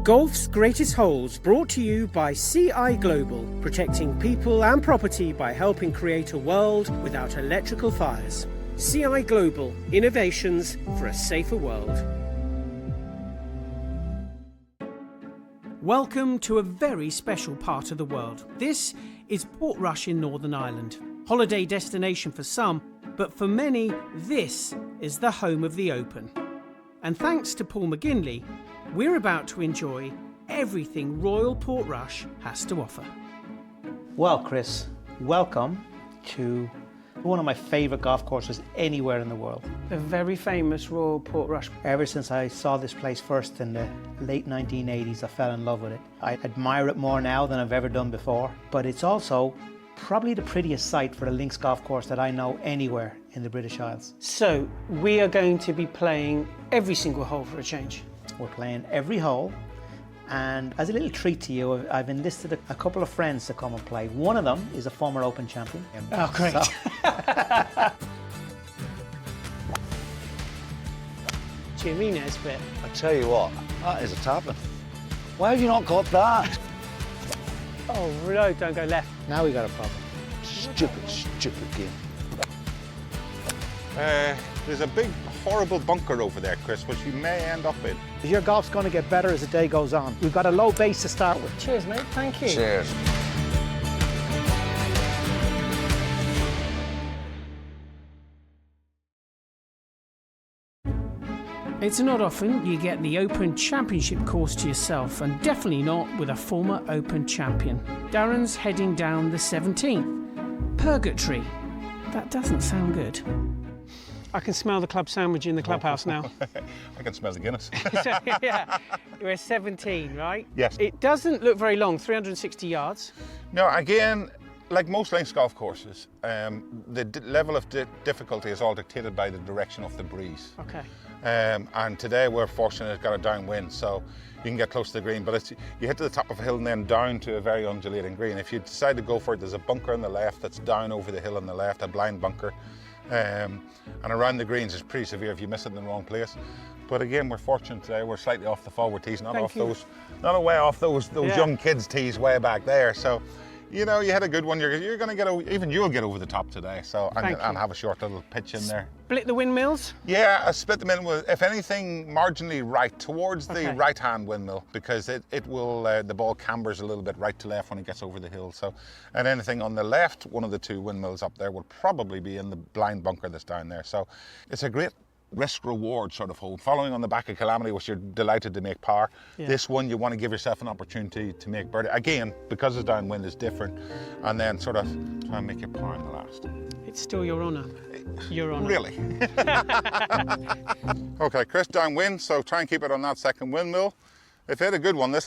Golf's greatest holes, brought to you by CI Global, protecting people and property by helping create a world without electrical fires. CI Global, innovations for a safer world. Welcome to a very special part of the world. This is Portrush in Northern Ireland. Holiday destination for some, but for many, this is the home of the Open. And thanks to Paul McGinley, we're about to enjoy everything Royal Portrush has to offer. Well, Chris, welcome to one of my favourite golf courses anywhere in the world. The very famous Royal Portrush. Ever since I saw this place first in the late 1980s, I fell in love with it. I admire it more now than I've ever done before, but it's also probably the prettiest site for a links golf course that I know anywhere in the British Isles. So, we are going to be playing every single hole for a change. We're playing every hole, and as a little treat to you, I've enlisted a couple of friends to come and play. One of them is a former Open champion. Oh, great. Jimmy Nesbitt. I tell you what, that is a tapping. Why have you not got that? Oh, no, don't go left. Now we got a problem. Stupid game. There's a big, horrible bunker over there, Chris, which you may end up in. Your golf's going to get better as the day goes on. We've got a low base to start with. Cheers, mate. Thank you. Cheers. It's not often you get the Open Championship course to yourself, and definitely not with a former Open champion. Darren's heading down the 17th. Purgatory. That doesn't sound good. I can smell the club sandwich in the clubhouse now. I can smell the Guinness. So, yeah, we're 17, right? Yes. It doesn't look very long, 360 yards. No, again, like most links golf courses, the level of difficulty is all dictated by the direction of the breeze. Okay. And today we're fortunate it's got a downwind, so you can get close to the green, but you hit to the top of a hill and then down to a very undulating green. If you decide to go for it, there's a bunker on the left that's down over the hill on the left, a blind bunker. And around the greens is pretty severe if you miss it in the wrong place. But again, we're fortunate today. We're slightly off the forward tees, not way off those young kids' tees way back there. So, you know, you had a good one. You're going to get even you'll get over the top today. So and have a short little pitch in there. Split the windmills? Yeah, I split them in with, if anything, marginally right towards the right-hand windmill, because it will the ball cambers a little bit right to left when it gets over the hill. So, and anything on the left, one of the two windmills up there will probably be in the blind bunker that's down there. So, it's a great risk-reward sort of hole. Following on the back of Calamity, which you're delighted to make par. Yeah. This one, you want to give yourself an opportunity to make birdie. Again, because it's downwind, is different. And then sort of try and make your par in the last. It's still your honour. Your honour. Really? Okay, Chris, downwind, so try and keep it on that second windmill. If you hit a good one, this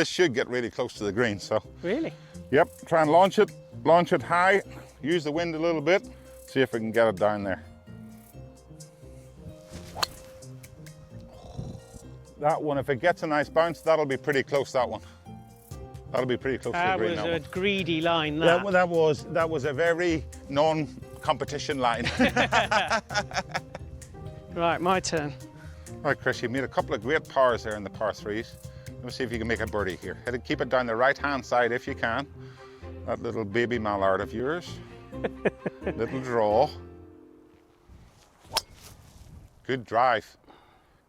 should get really close to the green, so. Really? Yep, try and launch it high, use the wind a little bit, see if we can get it down there. That one, if it gets a nice bounce, that'll be pretty close, that one. That'll be pretty close to the green. That was a greedy line, that. That was a very non-competition line. Right, my turn. Right, Chris, you've made a couple of great pars there in the par threes. Let me see if you can make a birdie here. Keep it down the right-hand side if you can. That little baby mallard of yours. Little draw. Good drive.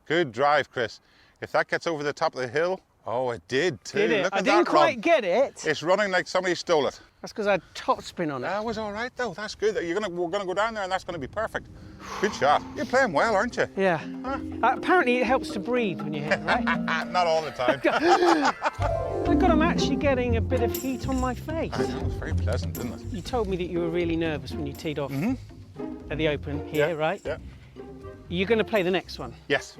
Good drive, Chris. If that gets over the top of the hill, oh, it did too. Did it? Look at I didn't quite get it. It's running like somebody stole it. That's because I had top spin on it. That was all right though. That's good. We're gonna go down there and that's gonna be perfect. Good shot. You're playing well, aren't you? Yeah. Huh? Apparently it helps to breathe when you hit, right? Not all the time. My God, I'm actually getting a bit of heat on my face. I know, it was very pleasant, didn't it? You told me that you were really nervous when you teed off at the Open here, right? Yeah. You're going to play the next one? Yes.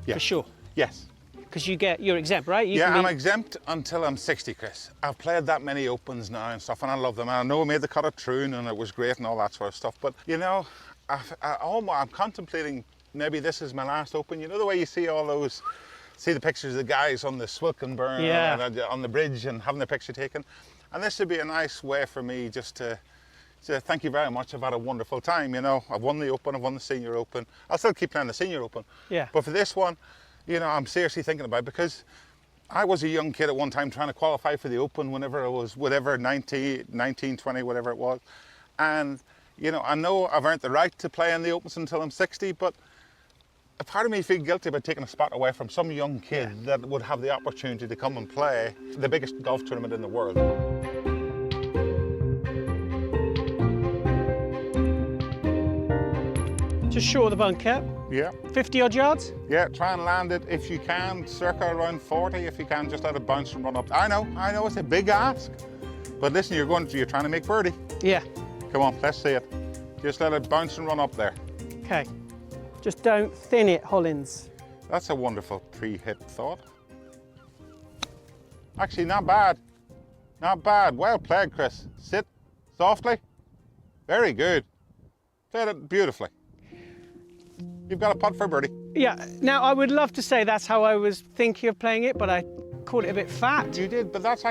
Yeah. For sure? Yes. Because you're exempt, right? I'm exempt until I'm 60, Chris. I've played that many Opens now and stuff, and I love them. And I know I made the cut at Troon, and it was great and all that sort of stuff. But, you know, I'm contemplating maybe this is my last Open. You know the way you see the pictures of the guys on the Swilkenburn on the bridge and having their picture taken? And this would be a nice way for me just to thank you very much. I've had a wonderful time, you know. I've won the Open, I've won the Senior Open. I'll still keep playing the Senior Open. Yeah. But for this one, you know, I'm seriously thinking about it because I was a young kid at one time trying to qualify for the Open whenever I was, 19, 20, whatever it was. And, you know I've earned the right to play in the Opens until I'm 60, but a part of me feels guilty about taking a spot away from some young kid that would have the opportunity to come and play the biggest golf tournament in the world. Just short of the bunker. Yeah. 50 odd yards? Yeah, try and land it if you can, circa around 40 if you can, just let it bounce and run up. I know, it's a big ask. But listen, you're trying to make birdie. Yeah. Come on, let's see it. Just let it bounce and run up there. Okay. Just don't thin it, Hollins. That's a wonderful pre-hit thought. Actually, not bad. Not bad. Well played, Chris. Sit softly. Very good. Played it beautifully. You've got a putt for birdie. Yeah, now I would love to say that's how I was thinking of playing it, but I called it a bit fat. You did, but that's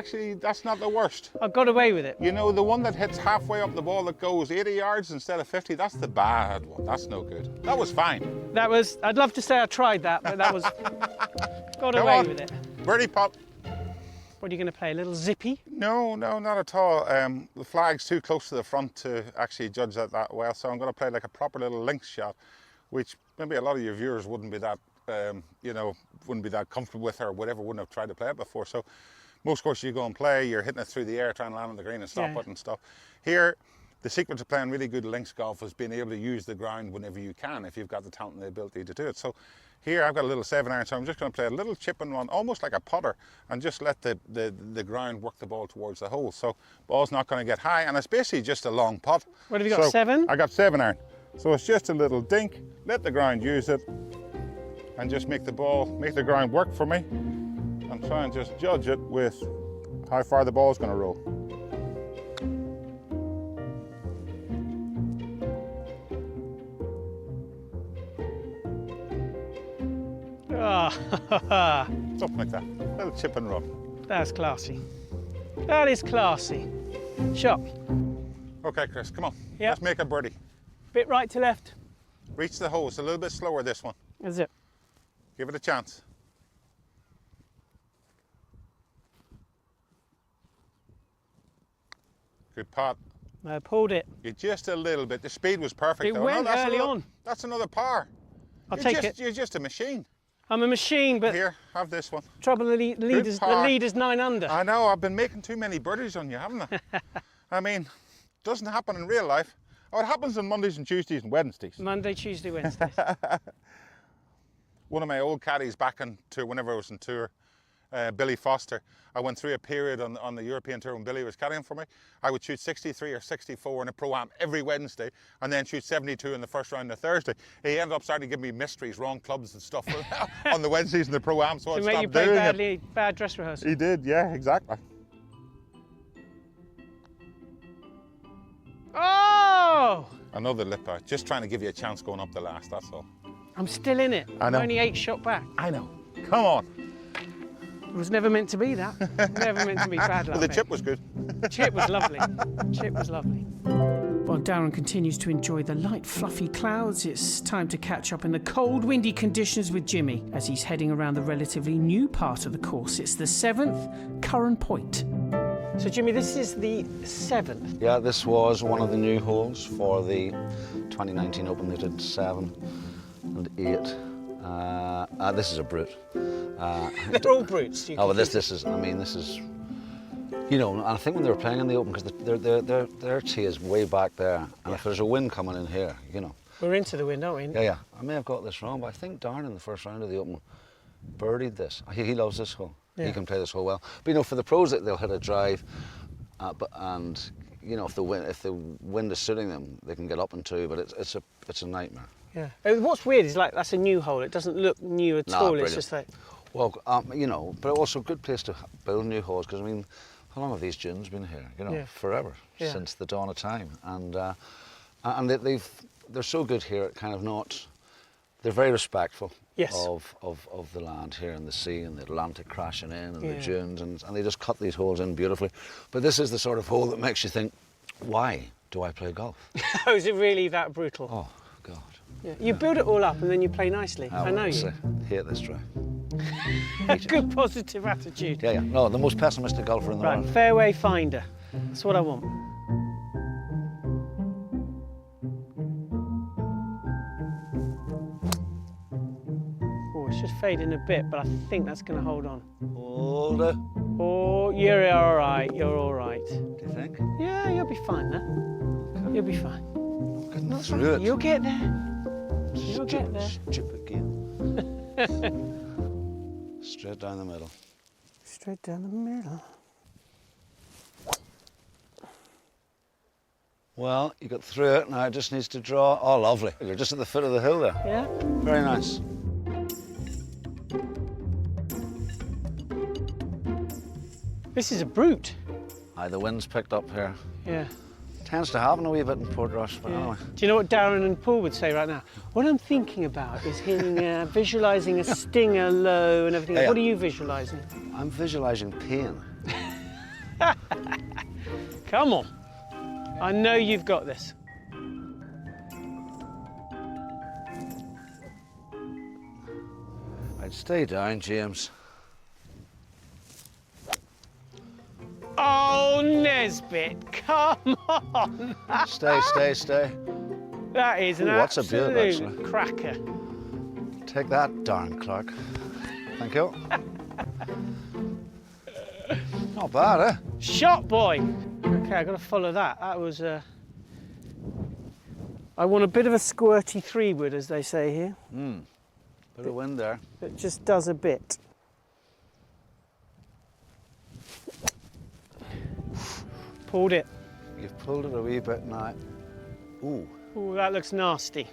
not the worst. I got away with it. You know, the one that hits halfway up the ball that goes 80 yards instead of 50, that's the bad one. That's no good. That was fine. I'd love to say I tried that, but that was, got away with it. Birdie putt. What are you going to play, a little zippy? No, not at all. The flag's too close to the front to actually judge that well, so I'm going to play like a proper little links shot, which maybe a lot of your viewers wouldn't be that, wouldn't be that comfortable with, or whatever, wouldn't have tried to play it before. So most courses you go and play, you're hitting it through the air, trying to land on the green and stop it and stuff. Here, the secret to playing really good links golf is being able to use the ground whenever you can, if you've got the talent and the ability to do it. So here I've got a little 7-iron, so I'm just going to play a little chip and run, almost like a putter, and just let the ground work the ball towards the hole. So ball's not going to get high, and it's basically just a long putt. What have you got, 7? I got 7-iron. So it's just a little dink, let the ground use it, and just make the ground work for me, and try and just judge it with how far the ball's going to roll. Something like that. A little chip and run. That's classy. That is classy. Shot. Okay, Chris, come on. Yep. Let's make a birdie. Bit right to left. Reach the hole. It's a little bit slower, this one. Is it? Give it a chance. Good putt. I pulled it. You just a little bit. The speed was perfect. It though. went early on. That's another par. I'll take it. You're just a machine. I'm a machine, but Here, have this one. trouble the lead is 9 under. I know, I've been making too many birdies on you, haven't I? I mean, doesn't happen in real life. Oh, it happens on Mondays and Tuesdays and Wednesdays. Monday, Tuesday, Wednesday. One of my old caddies back on tour, whenever I was on tour, Billy Foster, I went through a period on the European tour when Billy was caddying for me. I would shoot 63 or 64 in a Pro-Am every Wednesday, and then shoot 72 in the first round of Thursday. He ended up starting to give me mysteries, wrong clubs and stuff on the Wednesdays in the Pro-Am, so I stopped you play doing badly, it. bad dress rehearsal. He did, yeah, exactly. Oh! Another lip out, just trying to give you a chance going up the last, that's all. I'm still in it. I know. I'm only 8 shot back. I know. Come on. It was never meant to be that. Never meant to be bad luck. Well, the chip was good. Chip was lovely. Chip was lovely. While Darren continues to enjoy the light, fluffy clouds, it's time to catch up in the cold, windy conditions with Jimmy as he's heading around the relatively new part of the course. It's the 7th, Curran Point. So, Jimmy, this is the 7th. Yeah, this was one of the new holes for the 2019 Open. They did 7 and 8. This is a brute. They're all brutes. Oh, well, this is, I mean, this is, you know, and I think when they were playing in the Open, because their tee is way back there, and if there's a wind coming in here, you know. We're into the wind, aren't we? Yeah. I may have got this wrong, but I think Darren in the first round of the Open birdied this. He loves this hole. Yeah. He can play this hole well. But, you know, for the pros, they'll hit a drive, and, you know, if the wind is suiting them, they can get up and 2, but it's a nightmare. Yeah. What's weird is, like, that's a new hole. It doesn't look new at all. Brilliant. It's just like... Well, you know, but also a good place to build new holes, because, I mean, how long have these dunes been here? You know, forever, since the dawn of time. And they're so good here at kind of not... They're very respectful of the land here, and the sea and the Atlantic crashing in and the dunes, and they just cut these holes in beautifully. But this is the sort of hole that makes you think, why do I play golf? Oh, is it really that brutal? Oh, God. Yeah. You build it all up and then you play nicely. I know you. Hate this drive. Good positive attitude. Yeah, yeah. No, the most pessimistic golfer in the Right, world. fairway finder. That's what I want. Oh, it's just fading a bit, but I think that's going to hold on. Hold it. Oh, you're all right. You're all right. Do you think? Yeah, you'll be fine there. You'll be fine. Getting through it. You'll get there. You'll get there. Stupid game. Straight down the middle. Straight down the middle. Well, you got through it, now it just needs to draw. Oh, lovely. You're just at the foot of the hill there. Yeah? Very nice. This is a brute. Aye, the wind's picked up here. Yeah. Tends to happen a wee bit in Portrush, but anyway. Do you know what Darren and Paul would say right now? What I'm thinking about is hitting, visualising a stinger low and everything. Yeah. What are you visualising? I'm visualising pain. Come on. I know you've got this. I'd stay down, James. Oh, Nesbitt, come on. Stay, stay, stay. That is an Ooh, what's a absolute beaut, actually. cracker. Take that, Darren Clarke. Thank you. Not bad, eh? Shot, boy. Okay, I've got to follow that. That was I want a bit of a squirty three-wood, as they say here. Bit of wind there. It just does a bit. Pulled it. You've pulled it a wee bit now. Ooh, Oh, that looks nasty.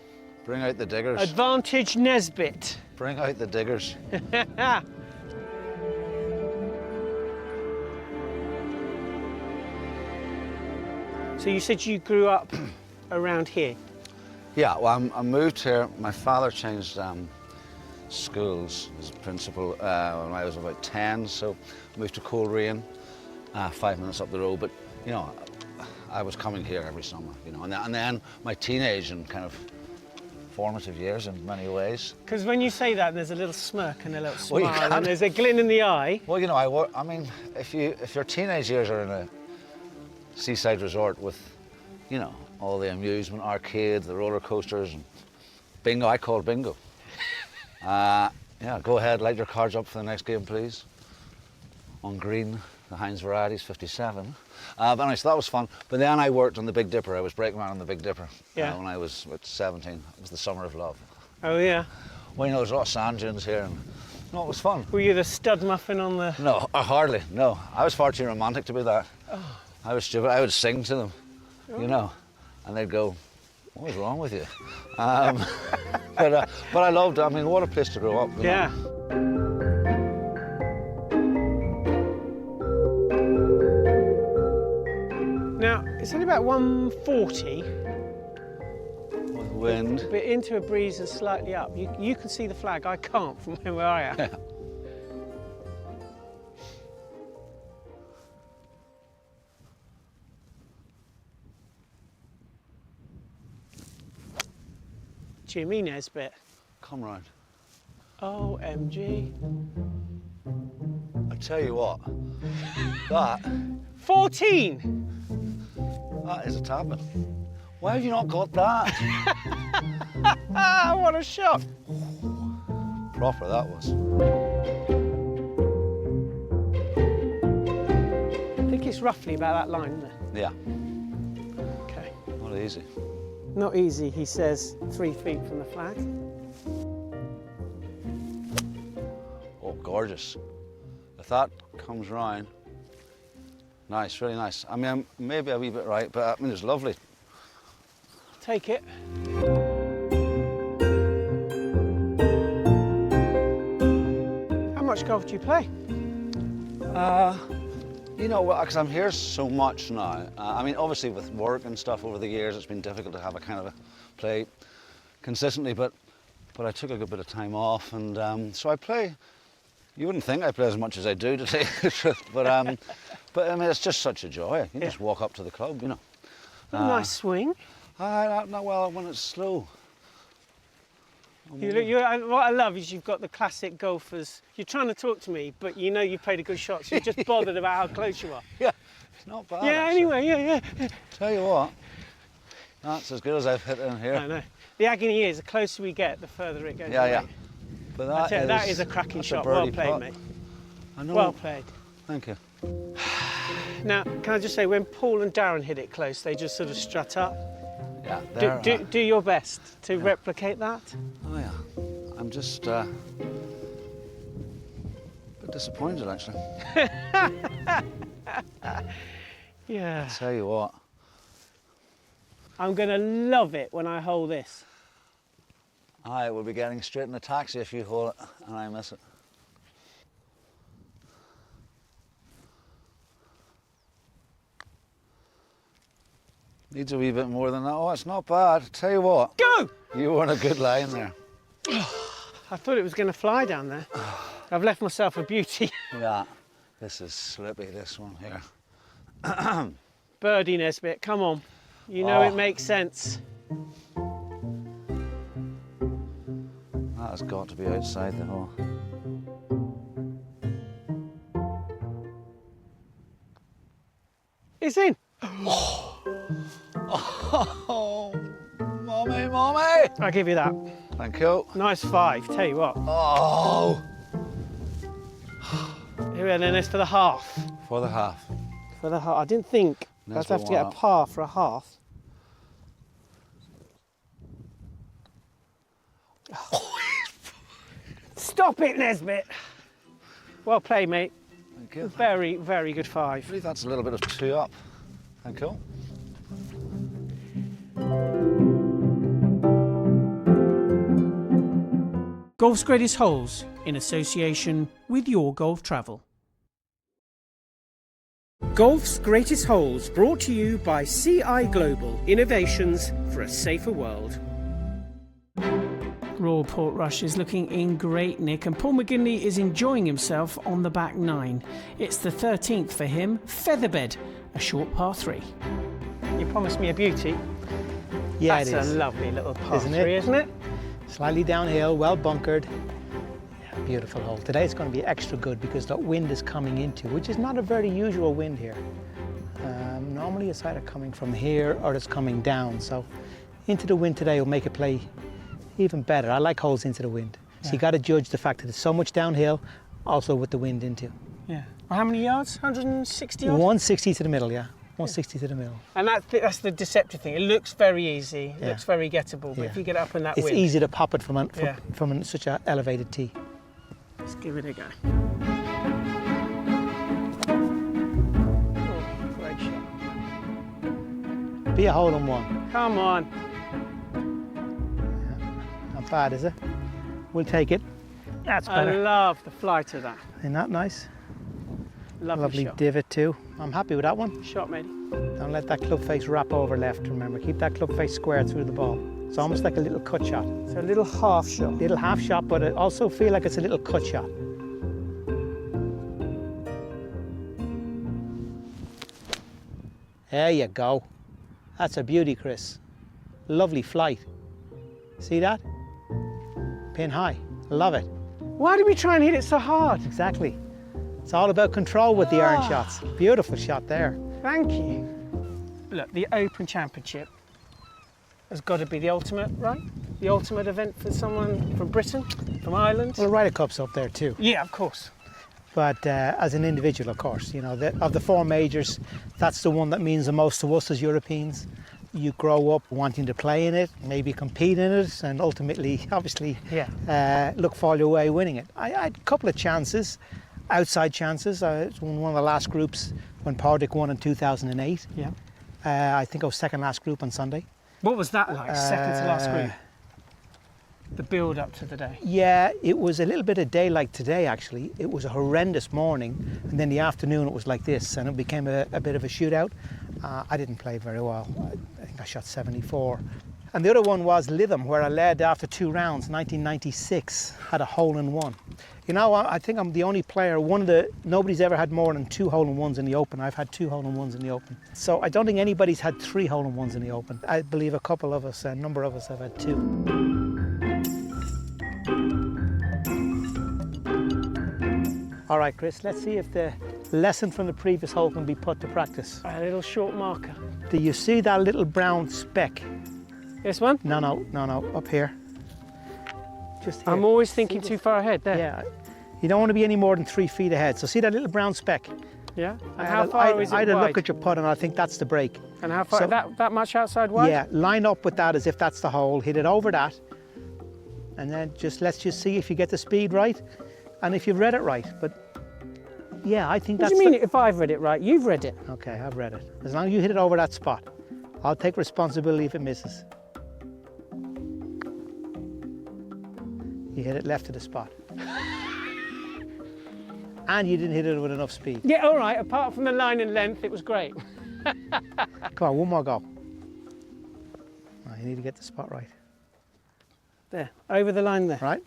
bring out the diggers. Advantage Nesbitt. Bring out the diggers. So you said you grew up around here? Yeah, well, I moved here. My father changed schools as principal when I was about 10, so I moved to Coleraine, 5 minutes up the road. But, you know, I was coming here every summer, you know. And then my teenage and kind of formative years in many ways. Because when you say that, there's a little smirk and a little Well, you smile, can't- and there's a glint in the eye. Well, you know, I mean, if your teenage years are in a seaside resort with, you know, all the amusement, arcades, the roller coasters, and bingo, I call bingo. Yeah, go ahead, light your cards up for the next game, please. On green, the Heinz Varieties 57. But anyway, so that was fun. But then I worked on the Big Dipper. I was brakeman on the Big Dipper when I was about 17. It was the summer of love. Oh, yeah. Well, you know, there's a lot of sand dunes here, and no, it was fun. Were you the stud muffin on the... No, hardly, no. I was far too romantic to be that. Oh. I was stupid. I would sing to them, you know, and they'd go, what was wrong with you? But I loved it. I mean, what a place to grow up. You know? Yeah. Now, it's only about 140, With wind. but into a breeze and slightly up. You can see the flag, I can't from where I am. Jimmy Nesbitt. Come round. OMG. I tell you what, that 14! is a tapping. Why have you not got that? Ah, what a shot! Proper, that was. I think it's roughly about that line, isn't it? Yeah, Okay. not easy. Not easy, he says, 3 feet from the flag. Oh, gorgeous. If that comes round, nice, really nice. I mean, I'm maybe a wee bit right, but I mean, it's lovely. Take it. How much golf do you play? You know, because I'm here so much now. I mean, obviously with work and stuff over the years, it's been difficult to have a kind of a play consistently, but I took a good bit of time off, and so I play. You wouldn't think I play as much as I do, to tell you the truth, but I mean, it's just such a joy. You just walk up to the club, you know. A nice swing. Not well when it's slow. What I love is you've got the classic golfers. You're trying to talk to me, but you know you've played a good shot, so you're just bothered about how close you are. Yeah, it's not bad. Yeah, actually. anyway, yeah. Tell you what, that's as good as I've hit in here. I know. The agony is, the closer we get, the further it goes Yeah, away. yeah. But that is a cracking shot. Well played, putt. mate. I know. Well played. Thank you. Now, can I just say, when Paul and Darren hit it close, they just sort of strut up. Yeah, Do your best to replicate that. Oh yeah, I'm just a bit disappointed actually. Yeah. Tell you what, I'm going to love it when I hold this. I will be getting straight in a taxi if you hold it and I miss it. Needs a wee bit more than that. Oh, it's not bad. Tell you what. Go! You were in a good line there. I thought it was going to fly down there. I've left myself a beauty. Yeah. This is slippy, this one here. Birdie, Nesbitt, come on. You know it makes sense. That has got to be outside the hole. It's in. Oh, mommy, mommy! I'll give you that. Thank you. Nice 5, tell you what. Oh! Here, and then it's for the half. For the half. For the half. I didn't think I'd have to get a par for a half. Stop it, Nesbitt! Well played, mate. Thank you. Very, very good 5. I believe that's a little bit of 2 up. Thank you. Golf's Greatest Holes, in association with Your Golf Travel. Golf's Greatest Holes, brought to you by CI Global, innovations for a safer world. Royal Portrush is looking in great nick, and Paul McGinley is enjoying himself on the back 9. It's the 13th for him, Featherbed, a short par 3. You promised me a beauty. Yeah, That's it is. a lovely little par Isn't 3, it? isn't it? Slightly downhill, well bunkered. Yeah, beautiful hole. Today it's going to be extra good because that wind is coming into, which is not a very usual wind here. Normally it's either coming from here or it's coming down. So into the wind today will make it play even better. I like holes into the wind. So you got to judge the fact that it's so much downhill, also with the wind into. Yeah. Well, how many yards? 160 yards? 160 to the middle, yeah. 160 to the middle. And that's the deceptive thing. It looks very easy, it looks very gettable, but Yeah. if you get up in that It's wind... easy to pop it from such an elevated tee. Let's give it a go. Oh, great shot. Be a hole in one. Come on. Not bad, is it? We'll take it. That's I better. love the flight of that. Isn't that nice? Lovely Lovely shot. divot too. I'm happy with that one. Shot, matey. Don't let that club face wrap over left, remember. Keep that club face square through the ball. It's almost like a little cut shot. It's a little half shot. Little half shot, but I also feel like it's a little cut shot. There you go. That's a beauty, Chris. Lovely flight. See that? Pin high. Love it. Why do we try and hit it so hard? Exactly. It's all about control with the iron shots. Beautiful shot there. Thank you. Look, the Open Championship has got to be the ultimate, right? The ultimate event for someone from Britain, from Ireland. Well, the Ryder Cup's up there too. Yeah, of course. But as an individual, of course, you know, of the 4 majors, that's the one that means the most to us as Europeans. You grow up wanting to play in it, maybe compete in it, and ultimately, obviously, look for your way winning it. I had a couple of chances, outside chances. I won one of the last groups when Portrush won in 2008. Yeah. I think I was second last group on Sunday. What was that like, second to last group? The build up to the day. Yeah, it was a little bit of day like today, actually. It was a horrendous morning, and then the afternoon it was like this, and it became a bit of a shootout. I didn't play very well. I think I shot 74. And the other one was Lytham, where I led after 2 rounds, 1996, had a hole-in-one. You know, I think I'm the only player, nobody's ever had more than 2 hole-in-ones in the Open. I've had 2 hole-in-ones in the Open. So I don't think anybody's had 3 hole-in-ones in the Open. I believe a number of us have had 2. All right, Chris, let's see if the lesson from the previous hole can be put to practice. A little short marker. Do you see that little brown speck? This one? No, up here. Just here. I'm always thinking too far ahead there. Yeah, you don't want to be any more than 3 feet ahead. So see that little brown speck? Yeah. And how far is it I'd wide? look at your putt and I think that's the break. And how far, So- that much outside wide? Yeah, line up with that as if that's the hole, hit it over that, and then let's just see if you get the speed right and if you've read it right. But yeah, I think What that's do you mean if I've read it right? You've read it. Okay, I've read it. As long as you hit it over that spot, I'll take responsibility if it misses. You hit it left of the spot. And you didn't hit it with enough speed. Yeah, all right. Apart from the line and length, it was great. Come on, one more go. Oh, you need to get the spot right. There, over the line there. Right?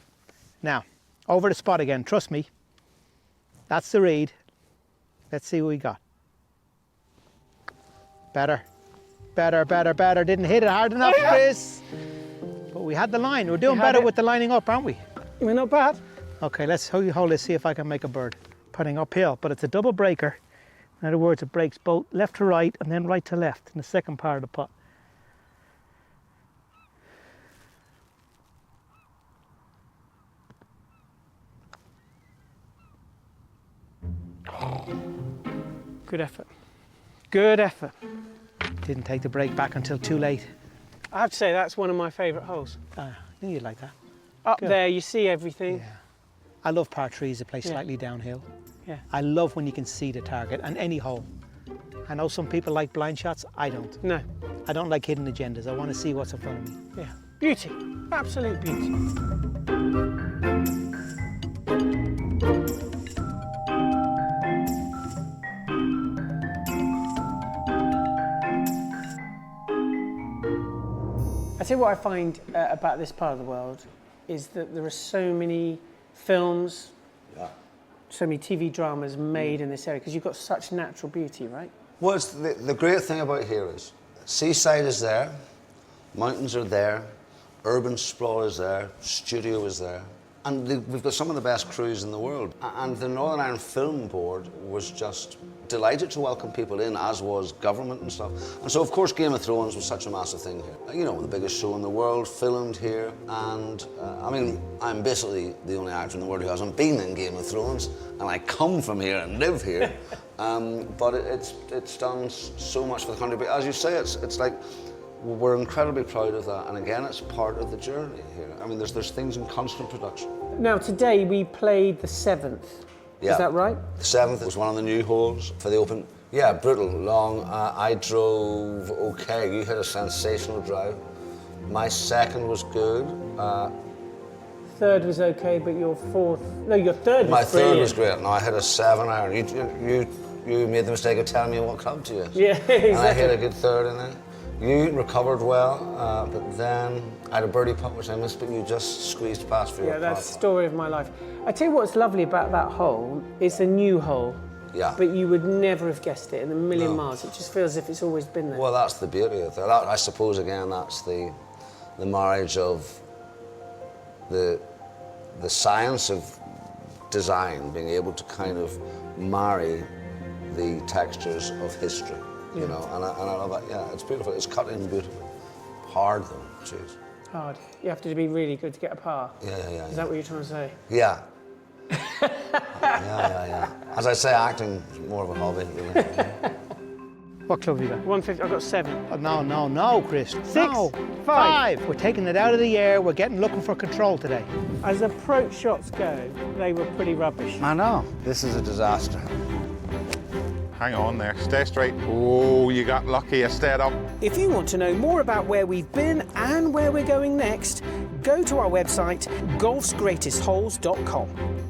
Now, over the spot again, trust me. That's the read. Let's see what we got. Better. Didn't hit it hard enough, Chris. But we had the line. We're doing better with the lining up, aren't we? We're not bad. Okay, let's hold this, see if I can make a bird. Putting uphill, but it's a double breaker. In other words, it breaks both left to right and then right to left in the second part of the putt. Good effort. Good effort. Didn't take the break back until too late. I have to say, that's one of my favourite holes. I knew you'd like that. Up Good. there, you see everything. Yeah. I love par threes that play slightly downhill. Yeah. I love when you can see the target and any hole. I know some people like blind shots. I don't. No. I don't like hidden agendas. I want to see what's in front of me. Yeah. Beauty. Absolute beauty. I tell you what I find about this part of the world is that there are so many films, so many TV dramas made in this area because you've got such natural beauty, right? Well, it's the great thing about here is seaside is there, mountains are there, urban sprawl is there, studio is there, and we've got some of the best crews in the world. And the Northern Ireland Film Board was just delighted to welcome people in, as was government and stuff. And so, of course, Game of Thrones was such a massive thing here. You know, the biggest show in the world, filmed here, and I mean, I'm basically the only actor in the world who hasn't been in Game of Thrones, and I come from here and live here. But it's done so much for the country. But as you say, it's like, we're incredibly proud of that, and again, it's part of the journey here. I mean, there's things in constant production. Now, today we played the 7th. Yeah. Is that right? The 7th was one of the new holes for the Open. Yeah, brutal, long. I drove okay. You hit a sensational drive. My second was good. Third was okay, but your fourth... No, your third was My brilliant. third was great. No, I hit a 7-iron. You made the mistake of telling me what club to use. Yeah, exactly. And I hit a good third in there. You recovered well, but then I had a birdie putt which I missed, but you just squeezed past for your Yeah, that's the par. story of my life. I tell you what's lovely about that hole, it's a new hole. Yeah. But you would never have guessed it in a million No. miles. It just feels as if it's always been there. Well, that's the beauty of it. I suppose, again, that's the marriage of the science of design, being able to kind of marry the textures of history, you know, and I love that. Yeah, it's beautiful. It's cut in beautifully. Hard though, jeez. Hard. You have to be really good to get a par. Yeah. Is that what you're trying to say? Yeah. yeah. As I say, acting is more of a hobby, really. What club have you got? 150. I've got 7. Oh, no, Chris. 6. No. 5. We're taking it out of the air. We're looking for control today. As approach shots go, they were pretty rubbish. I know. This is a disaster. Hang on there, stay straight. Oh, you got lucky, you stayed up. If you want to know more about where we've been and where we're going next, go to our website, golfsgreatestholes.com.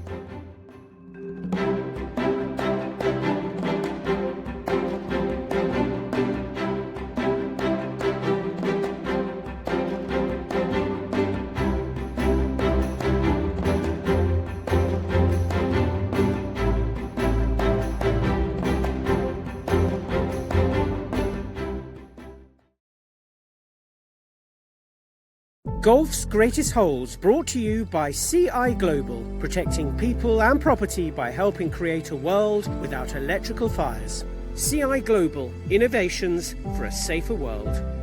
Golf's Greatest Holes, brought to you by CI Global, protecting people and property by helping create a world without electrical fires. CI Global, innovations for a safer world.